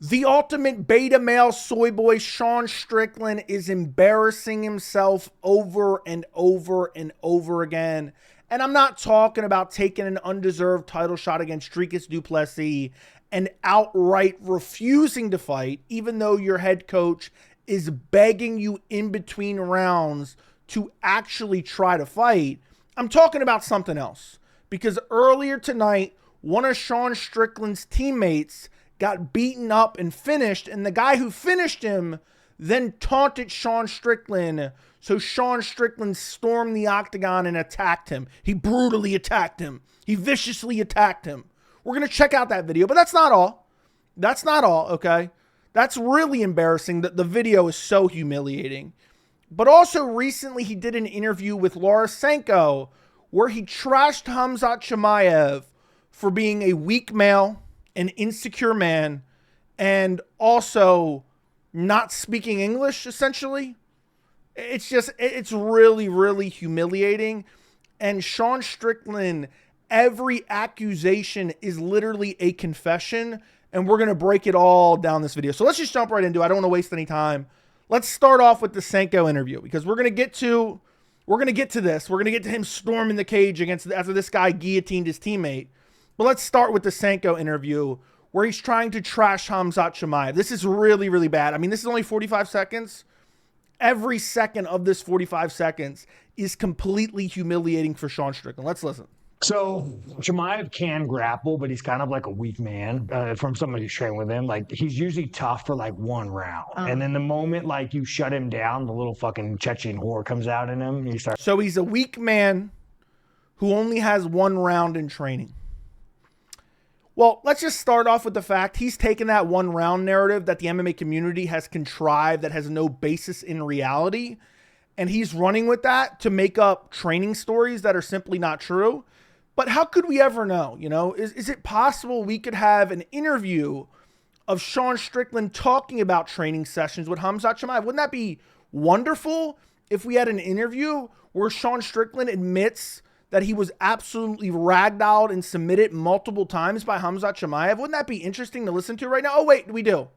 The ultimate beta male soy boy Sean Strickland is embarrassing himself over and over and over again. And I'm not talking about taking an undeserved title shot against Dricus du Plessis and outright refusing to fight, even though your head coach is begging you in between rounds to actually try to fight. I'm talking about something else. Because earlier tonight, one of Sean Strickland's teammates got beaten up and finished, and the guy who finished him then taunted Sean Strickland, so Sean Strickland stormed the octagon and attacked him. He brutally attacked him. He viciously attacked him. We're going to check out that video, but that's not all. That's not all, okay? That's really embarrassing. The video is so humiliating. But also recently he did an interview with Laura Senko where he trashed Khamzat Chimaev for being a weak male, an insecure man, and also not speaking English, essentially. It's really, really humiliating. And Sean Strickland, every accusation is literally a confession, and we're going to break it all down this video. So let's just jump right into it. I don't want to waste any time. Let's start off with the Senko interview, because we're going to get to this. We're going to get to him storming the cage after this guy guillotined his teammate. But let's start with the Senko interview where he's trying to trash Khamzat Chimaev. This is really, really bad. I mean, this is only 45 seconds. Every second of this 45 seconds is completely humiliating for Sean Strickland. Let's listen. So Chimaev can grapple, but he's kind of like a weak man from somebody who's trained with him. Like, he's usually tough for like one round. And then the moment like you shut him down, the little fucking Chechen whore comes out in him. And he starts. So he's a weak man who only has one round in training. Well, let's just start off with the fact he's taken that one round narrative that the MMA community has contrived that has no basis in reality, and he's running with that to make up training stories that are simply not true. But how could we ever know? You know, is it possible we could have an interview of Sean Strickland talking about training sessions with Khamzat Chimaev? Wouldn't that be wonderful if we had an interview where Sean Strickland admits that he was absolutely ragdolled and submitted multiple times by Khamzat Chimaev? Wouldn't that be interesting to listen to right now? Oh, wait, we do.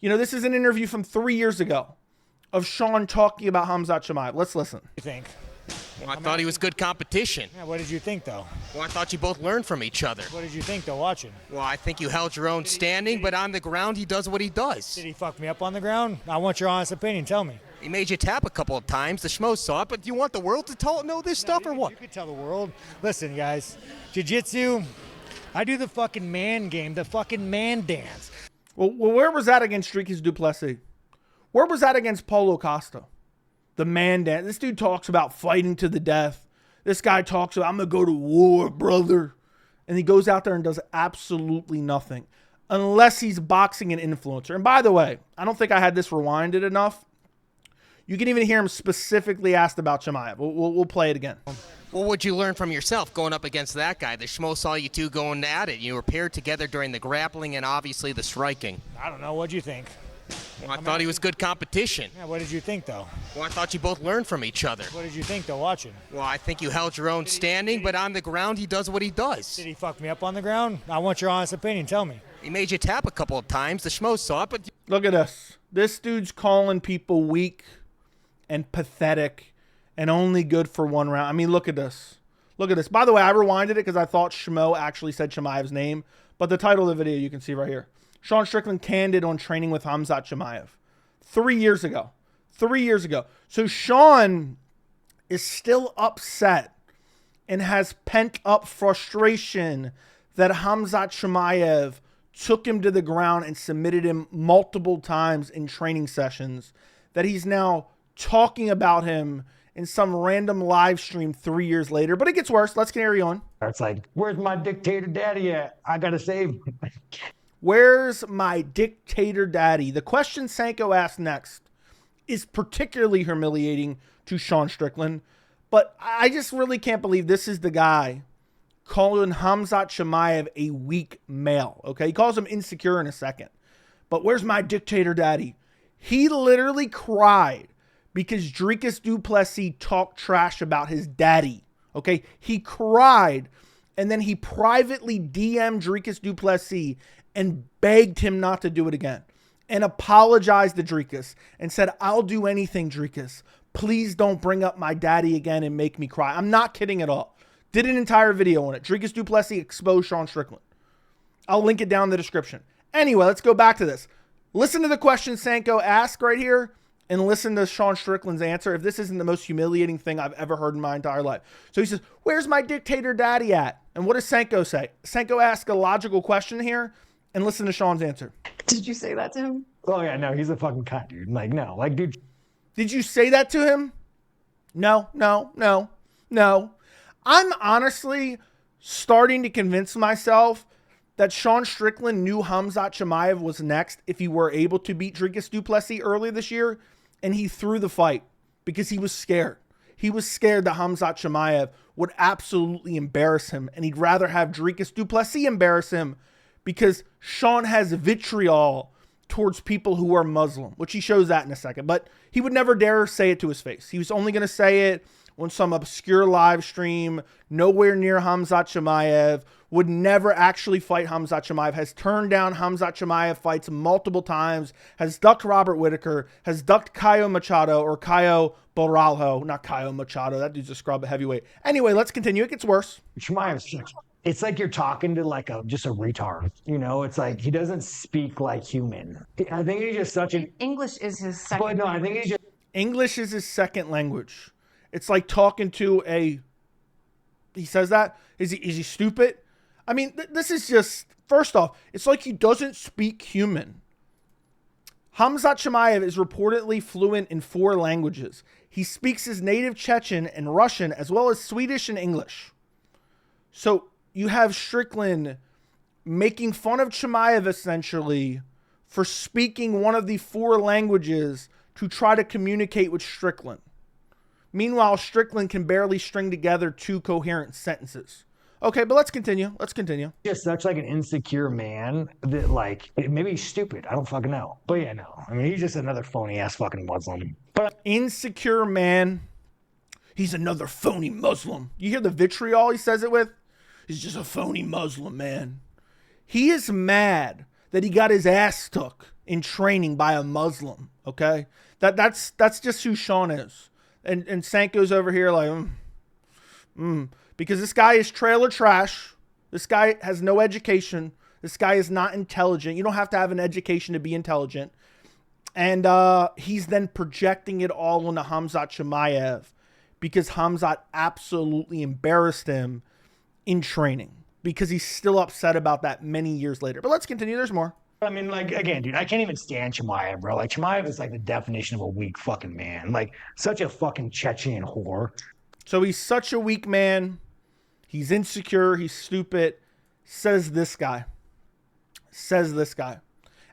You know, this is an interview from 3 years ago of Sean talking about Khamzat Chimaev. Let's listen. What do you think? Well, I thought he was good competition. Yeah, what did you think, though? Well, I thought you both learned from each other. What did you think, though, watching? Well, I think you held your own standing, but on the ground, he does what he does. Did he fuck me up on the ground? I want your honest opinion. Tell me. He made you tap a couple of times. The schmo saw it, but do you want the world to know this stuff or what? You could tell the world. Listen, guys, jiu-jitsu, I do the fucking man game, the fucking man dance. Well, where was that against Dricus du Plessis? Where was that against Paulo Costa? The man dance. This dude talks about fighting to the death. This guy talks about, I'm going to go to war, brother. And he goes out there and does absolutely nothing. Unless he's boxing an influencer. And by the way, I don't think I had this rewinded enough. You can even hear him specifically asked about Chimaev. We'll play it again. What would you learn from yourself going up against that guy? The schmo saw you two going at it. You were paired together during the grappling and obviously the striking. I don't know. What'd you think? Well, I thought he was good competition. Yeah, what did you think, though? Well, I thought you both learned from each other. What did you think, though, watching? Well, I think you held your own standing, but on the ground, he does what he does. Did he fuck me up on the ground? I want your honest opinion. Tell me. He made you tap a couple of times. The schmo saw it, but... Look at this. This dude's calling people weak and pathetic and only good for one round. I mean, look at this. Look at this. By the way, I rewinded it because I thought Schmo actually said Chimaev's name. But the title of the video you can see right here. Sean Strickland candid on training with Khamzat Chimaev. 3 years ago. 3 years ago. So Sean is still upset and has pent up frustration that Khamzat Chimaev took him to the ground and submitted him multiple times in training sessions, that he's now talking about him in some random live stream 3 years later. But it gets worse. Let's carry on. It's like, where's my dictator daddy at? I got to save him. Where's my dictator daddy? The question Senko asked next is particularly humiliating to Sean Strickland. But I just really can't believe this is the guy calling Khamzat Chimaev a weak male. Okay, he calls him insecure in a second. But where's my dictator daddy? He literally cried because Dricus du Plessis talked trash about his daddy. Okay, he cried, and then he privately DM'd Dricus du Plessis and begged him not to do it again and apologized to Dricus and said, I'll do anything, Dricus. Please don't bring up my daddy again and make me cry. I'm not kidding at all. Did an entire video on it. Dricus du Plessis exposed Sean Strickland. I'll link it down in the description. Anyway, let's go back to this. Listen to the question Senko asked right here and listen to Sean Strickland's answer if this isn't the most humiliating thing I've ever heard in my entire life. So he says, where's my dictator daddy at? And what does Senko say? Senko asks a logical question here and listen to Sean's answer. Did you say that to him? Oh yeah, no, he's a fucking cunt, dude. Like, no, like, dude. Did you say that to him? No. I'm honestly starting to convince myself that Sean Strickland knew Khamzat Chimaev was next if he were able to beat Dricus du Plessis earlier this year, and he threw the fight because he was scared. He was scared that Khamzat Chimaev would absolutely embarrass him, and he'd rather have Dricus du Plessis embarrass him because Sean has vitriol towards people who are Muslim, which he shows that in a second. But he would never dare say it to his face. He was only going to say it on some obscure live stream, nowhere near Khamzat Chimaev, would never actually fight Khamzat Chimaev, has turned down Khamzat Chimaev fights multiple times, has ducked Robert Whitaker, has ducked Caio Machado, or Caio Borralho, not Caio Machado, that dude's a scrub heavyweight. Anyway, let's continue, it gets worse. Chimaev's, it's like you're talking to like just a retard, you know? It's like he doesn't speak like human. I think he's just such an... English is his second But no, I think he's just... English is his second language. It's like talking to a... He says that? Is he stupid? I mean, this is just... First off, it's like he doesn't speak human. Khamzat Chimaev is reportedly fluent in 4 languages. He speaks his native Chechen and Russian, as well as Swedish and English. So you have Strickland making fun of Chimaev, essentially, for speaking one of the 4 languages to try to communicate with Strickland. Meanwhile, Strickland can barely string together 2 coherent sentences. Okay, but let's continue. Just such like an insecure man that like, maybe he's stupid. I don't fucking know. But yeah, no. I mean, he's just another phony ass fucking Muslim. But insecure man. He's another phony Muslim. You hear the vitriol he says it with? He's just a phony Muslim, man. He is mad that he got his ass took in training by a Muslim, okay? That's just who Sean is. And Senko's over here like, because this guy is trailer trash. This guy has no education. This guy is not intelligent. You don't have to have an education to be intelligent. And he's then projecting it all onto Khamzat Chimaev because Khamzat absolutely embarrassed him in training because he's still upset about that many years later. But let's continue. There's more. I mean, like, again, dude, I can't even stand Chimaev, bro. Like, Chimaev is like the definition of a weak fucking man. Like, such a fucking Chechen whore. So he's such a weak man. He's insecure. He's stupid. Says this guy.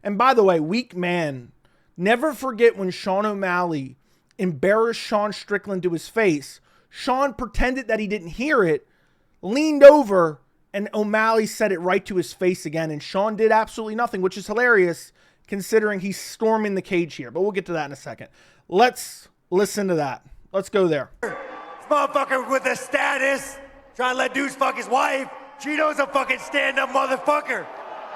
And by the way, weak man. Never forget when Sean O'Malley embarrassed Sean Strickland to his face. Sean pretended that he didn't hear it, leaned over, and O'Malley said it right to his face again. And Sean did absolutely nothing, which is hilarious considering he's storming the cage here. But we'll get to that in a second. Let's listen to that. Let's go there. This motherfucker with a status, trying to let dudes fuck his wife. Cheeto's a fucking stand-up motherfucker.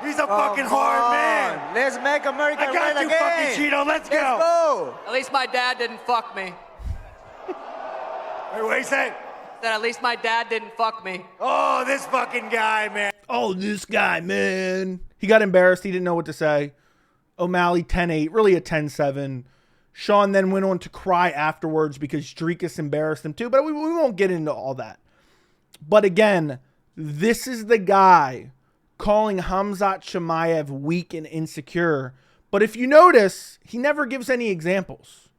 He's a fucking hard man. Let's make America I got great you, again. fucking Cheeto. Let's go. Let's go. At least my dad didn't fuck me. Wait, what you say? That at least my dad didn't fuck me. Oh, this fucking guy, man. Oh, this guy, man. He got embarrassed. He didn't know what to say. O'Malley 10-8, really a 10-7. Sean then went on to cry afterwards because Dricus embarrassed him too. But we won't get into all that. But again, this is the guy calling Khamzat Chimaev weak and insecure. But if you notice, he never gives any examples.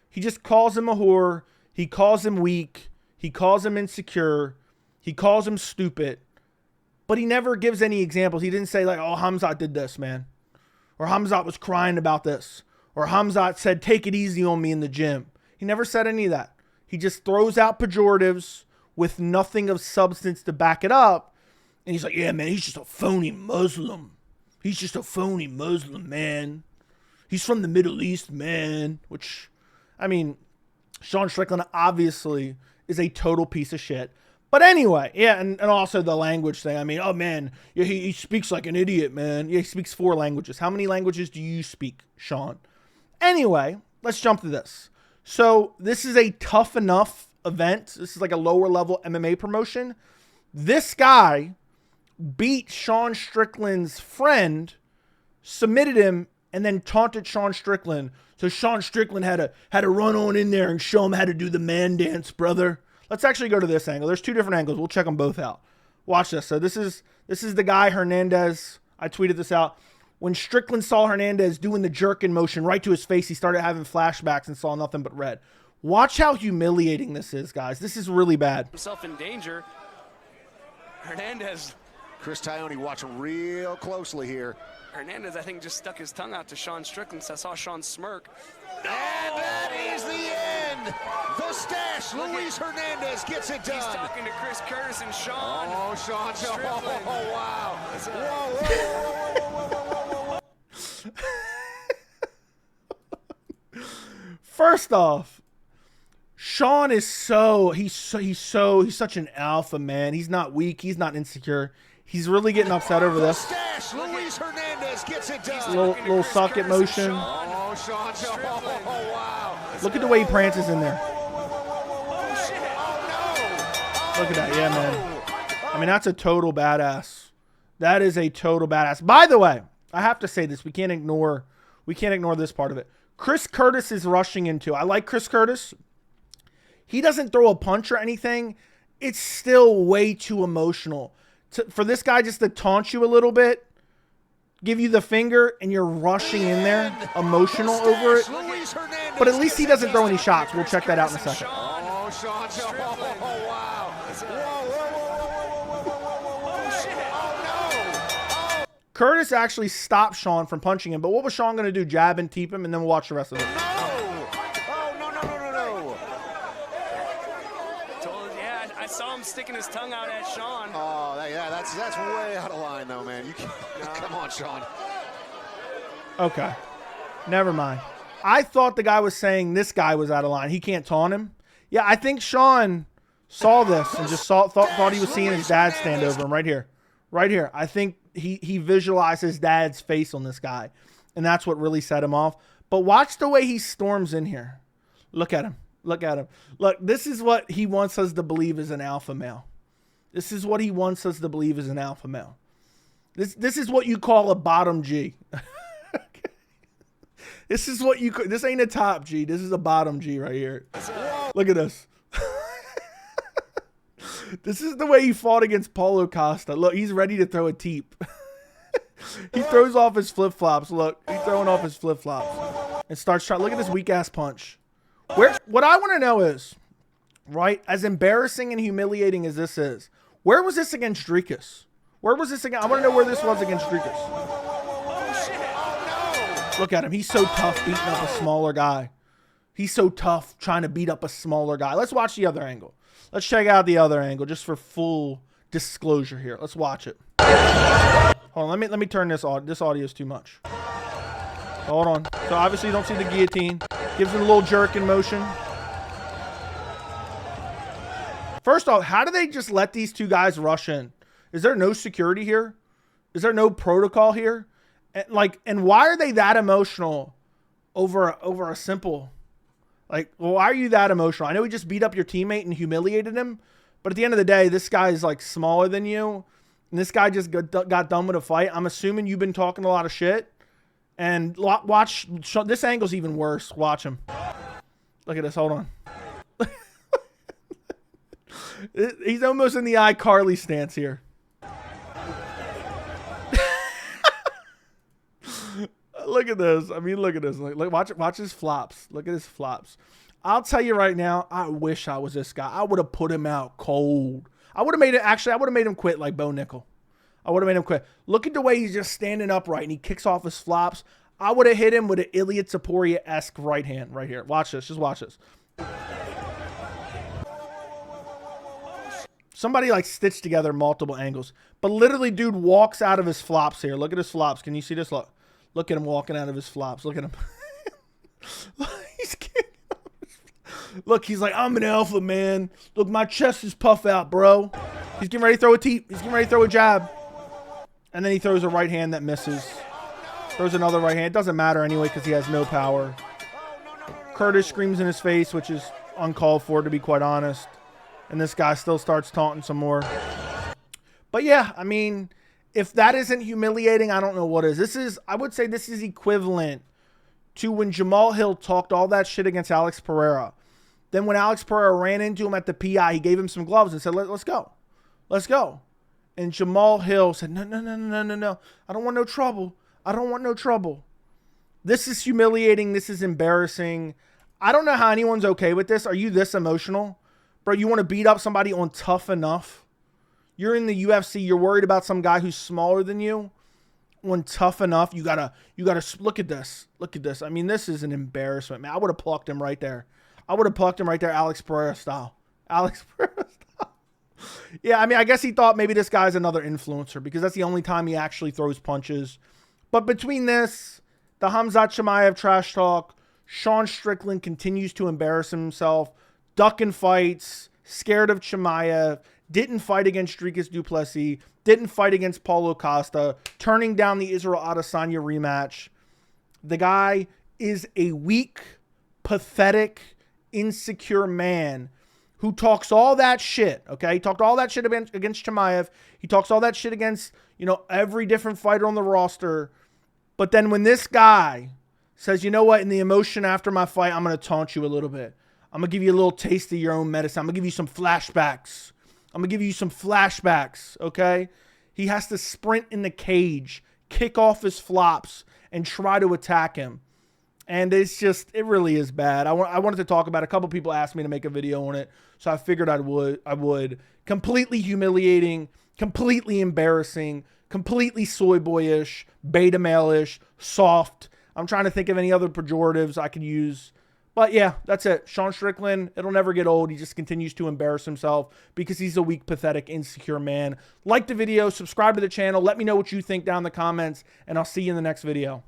He just calls him a whore. He calls him weak. He calls him insecure. He calls him stupid. But he never gives any examples. He didn't say like, oh, Khamzat did this, man. Or Khamzat was crying about this. Or Khamzat said, take it easy on me in the gym. He never said any of that. He just throws out pejoratives with nothing of substance to back it up. And he's like, yeah, man, he's just a phony Muslim. He's just a phony Muslim, man. He's from the Middle East, man. Which, I mean, Sean Strickland obviously is a total piece of shit. But anyway, yeah, and also the language thing. I mean, oh man, yeah, he speaks like an idiot, man. Yeah, he speaks 4 languages. How many languages do you speak, Sean? Anyway, let's jump to this. So this is a tough enough event. This is like a lower level MMA promotion. This guy beat Sean Strickland's friend, submitted him, and then taunted Sean Strickland. So Sean Strickland had to run on in there and show him how to do the man dance, brother. Let's actually go to this angle. There's 2 different angles. We'll check them both out. Watch this. So this is the guy, Hernandez. I tweeted this out. When Strickland saw Hernandez doing the jerking motion right to his face, he started having flashbacks and saw nothing but red. Watch how humiliating this is, guys. This is really bad. Himself in danger. Hernandez. Chris Tione watching real closely here. Hernandez, I think, just stuck his tongue out to Sean Strickland. So I saw Sean smirk. And that is the end. The stash. Luis Hernandez gets it done. He's talking to Chris Curtis and Sean. Oh, Sean. Strickland. Oh, wow. Whoa. First off, Sean is he's such an alpha, man. He's not weak. He's not insecure. He's really getting upset over this. Stash. Luis Hernandez gets it done. Little suck it motion. Oh, Sean. Oh, wow. Look at the way he prances in there. Oh, shit. Oh, no. Look at that. Yeah, man. I mean, that's a total badass. That is a total badass. By the way, I have to say this. We can't ignore this part of it. Chris Curtis is rushing into. I like Chris Curtis. He doesn't throw a punch or anything. It's still way too emotional. For this guy just to taunt you a little bit, give you the finger, and you're rushing in there, emotional over it. But at least he doesn't throw any shots. We'll check that out in a second. Oh, Sean. Oh, wow. Curtis actually stopped Sean from punching him. But what was Sean going to do? Jab and teep him, and then we'll watch the rest of it. No. Yeah, I saw him sticking his tongue out at Sean. Oh, yeah, that's way out of line, though, man. You can't. Come on, Sean. Okay. Never mind. I thought the guy was saying this guy was out of line. He can't taunt him. Yeah, I think Sean saw this and just thought he was seeing his dad stand over him right here. Right here. I think he visualized his dad's face on this guy, and that's what really set him off. But watch the way he storms in here. Look at him. Look at him. Look, this is what he wants us to believe is an alpha male. This is what he wants us to believe is an alpha male. This is what you call a bottom G. This is what this ain't a top G. This is a bottom G right here. Look at this. This is the way he fought against Paulo Costa. Look, he's ready to throw a teep. He throws off his flip-flops. Look, he's throwing off his flip-flops and starts trying. Look at this weak-ass punch. What I want to know is, right, as embarrassing and humiliating as this is, where was this against Drikas? Where was this against? I want to know where this was against Drikas. Look at him. He's so tough beating up a smaller guy. He's so tough trying to beat up a smaller guy. Let's watch the other angle. Let's check out the other angle just for full disclosure here. Let's watch it. Hold on. Let me turn this on. This audio is too much. Hold on. So obviously you don't see the guillotine. Gives it a little jerk in motion. First off, how do they just let these 2 guys rush in? Is there no security here? Is there no protocol here? And why are they that emotional over a simple, like, well, why are you that emotional? I know he just beat up your teammate and humiliated him, but at the end of the day, this guy is like smaller than you, and this guy just got done with a fight. I'm assuming you've been talking a lot of shit, and watch, this angle's even worse. Watch him. Look at this. Hold on. He's almost in the iCarly stance here. Look at this. I mean, look at this. Like, watch his flops. Look at his flops. I'll tell you right now, I wish I was this guy. I would have put him out cold. I would have made him quit like Bo Nickel. I would have made him quit. Look at the way he's just standing upright and he kicks off his flops. I would have hit him with an Ilia Topuria-esque right hand right here. Watch this. Just watch this. Somebody like stitched together multiple angles. But literally, dude walks out of his flops here. Look at his flops. Can you see this? Look at him walking out of his flops. Look at him. He's kicking. Look, he's like, I'm an alpha, man. Look, my chest is puff out, bro. He's getting ready to throw a He's getting ready to throw a jab. And then he throws a right hand that misses. Throws another right hand. It doesn't matter anyway because he has no power. Curtis screams in his face, which is uncalled for, to be quite honest. And this guy still starts taunting some more. But yeah, I mean, if that isn't humiliating, I don't know what is. I would say this is equivalent to when Jamal Hill talked all that shit against Alex Pereira. Then when Alex Pereira ran into him at the PI, he gave him some gloves and said, let's go. Let's go. And Jamal Hill said, no. I don't want no trouble. I don't want no trouble. This is humiliating. This is embarrassing. I don't know how anyone's okay with this. Are you this emotional? Bro, you want to beat up somebody on Tough Enough? You're in the UFC. You're worried about some guy who's smaller than you. On Tough Enough, you gotta look at this. Look at this. I mean, this is an embarrassment, man. I would have plucked him right there. Alex Pereira style. Alex Pereira style. Yeah, I mean, I guess he thought maybe this guy's another influencer because that's the only time he actually throws punches. But between this, the Khamzat Chimaev trash talk, Sean Strickland continues to embarrass himself, ducking fights, scared of Chimaev, didn't fight against Dricus du Plessis, didn't fight against Paulo Costa, turning down the Israel Adesanya rematch. The guy is a weak, pathetic, insecure man who talks all that shit, okay? He talked all that shit against Chimaev. He talks all that shit against, every different fighter on the roster. But then when this guy says, you know what, in the emotion after my fight, I'm going to taunt you a little bit. I'm going to give you a little taste of your own medicine. I'm going to give you some flashbacks. Okay? He has to sprint in the cage, kick off his flops, and try to attack him. And it's just, it really is bad. I wanted to talk about it. A couple people asked me to make a video on it, so I figured I would. Completely humiliating, completely embarrassing, completely soy boyish, beta male-ish, soft. I'm trying to think of any other pejoratives I could use. But yeah, that's it. Sean Strickland, it'll never get old. He just continues to embarrass himself because he's a weak, pathetic, insecure man. Like the video, subscribe to the channel. Let me know what you think down in the comments, and I'll see you in the next video.